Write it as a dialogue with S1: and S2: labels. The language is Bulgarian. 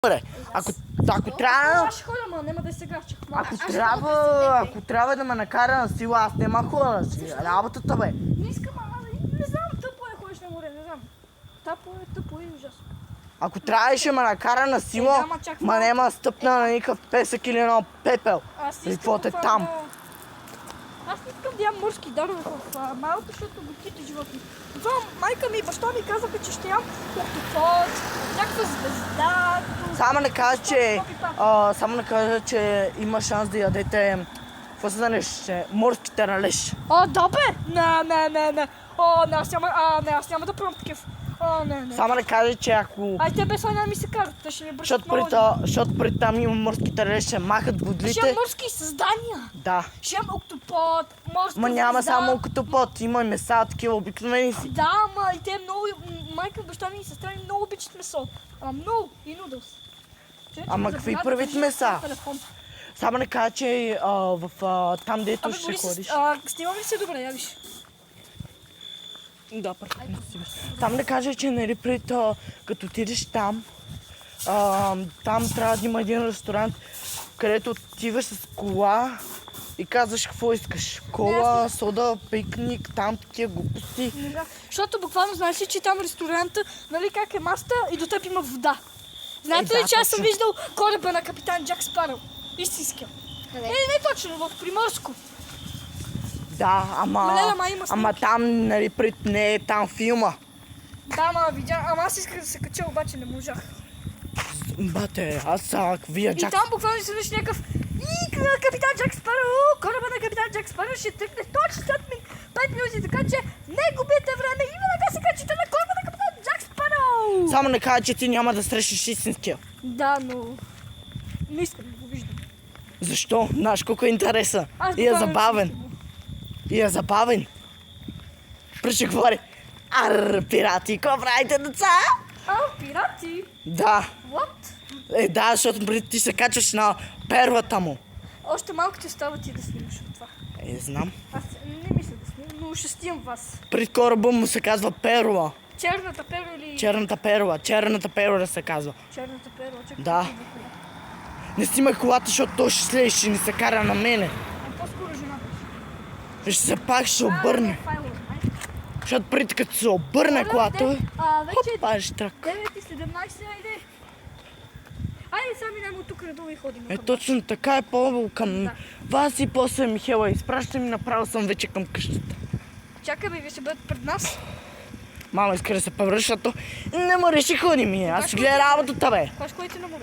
S1: Добре, ако трябва...
S2: Аз ще ходя, ама няма да се гаща.
S1: Ако трябва да ме накара на сила, аз няма хора да си. Работата бе.
S2: Не искам, ама не знам, тъпо е ходиш на море, не знам. Тъпо е ужасно.
S1: Ако трябва ще ме накара на сила, ма няма стъпна на никакъв песък или на пепел. Какво те там?
S2: Аз не искам да ям морски дарове в малко, защото диките животни. Това майка ми и баща ми казаха, че ще ям октопод, някаква звезда.
S1: Само не кажа, че има шанс да ядете, какво се нарече, морски таралеж.
S2: О, да бе! Не. О, не, аз няма да пробвам такив. О, не.
S1: Само да кажа, че ако...
S2: Ай, те без няма ми се карат, те ще ми бършат много.
S1: Защото пред там има морски таралеж, ще махат бодлите.
S2: Ще ям морски създания.
S1: Да.
S2: Ще ям октопод, морска
S1: Ма няма
S2: звезда.
S1: само октопод, има и меса, такива обикновени си.
S2: Да, ама и те много... Майка, баща ми и сестра ми много обичат месо. Ама много и нудълс.
S1: Ама какви правят меса? Само не кажа, че там дето ще ходиш.
S2: Снимам ли се добре, я виж?
S1: Да, перфектно снимаш. Там да кажа, че нали пред като отидеш там, там трябва да има един ресторант, където отиваш с кола и казваш какво искаш. Кола, сода, пикник, там такива глупости.
S2: Защото буквално знаеш ли, че там ресторанта, нали как е маста и до теб има вода. Знаете ли, че аз съм виждал кораба на капитан Джак Спароу? Истинския. Не точно, в Приморско.
S1: Да, ама там, нали, пред не е там филма.
S2: Да, ама аз исках да се кача, обаче не можах.
S1: Бате, аз вия Джак...
S2: И там буквално си виж някакъв капитан Джак Спароу, кораба на капитан Джак Спароу ще тръгне точно след 5 минути, така че не губите време и веднага се качите на кораба на капитан Джак Спароу.
S1: Само не кажа, че ти няма да срещнеш истинския.
S2: Да, но не искам да го виждам.
S1: Защо? Знаеш колко е интереса. И е забавен. Приче говори. Пирати, какво правите, деца?
S2: Пирати?
S1: Да.
S2: What?
S1: Да, защото преди ти се качваш на перлата му.
S2: Още малко ти остава ти да снимаш от това.
S1: Знам.
S2: Аз не мисля да снимам, но ще снимам вас.
S1: Пред кораба му се казва перла.
S2: Черната перла или...
S1: Черната перла се казва.
S2: Черната перла, чакай.
S1: Да. Не снимай колата, защото той ще слезе, ще ни се кара на мене.
S2: По-скоро жената.
S1: Ще пак ще обърне. Защото преди като се обърне колата,
S2: вече
S1: ще трък.
S2: 9:17, айде. Айде сега минем от тук надолу и ходим.
S1: Точно така е по-добро към вас и после Михела. Изпращай ми, направо съм вече към къщата.
S2: Чакай бе, ви ще бъдат пред нас.
S1: Мама иска да се превръща, не ме реши ходи ми. Аз ще гледа работата бе.
S2: Кога ще ходите на море?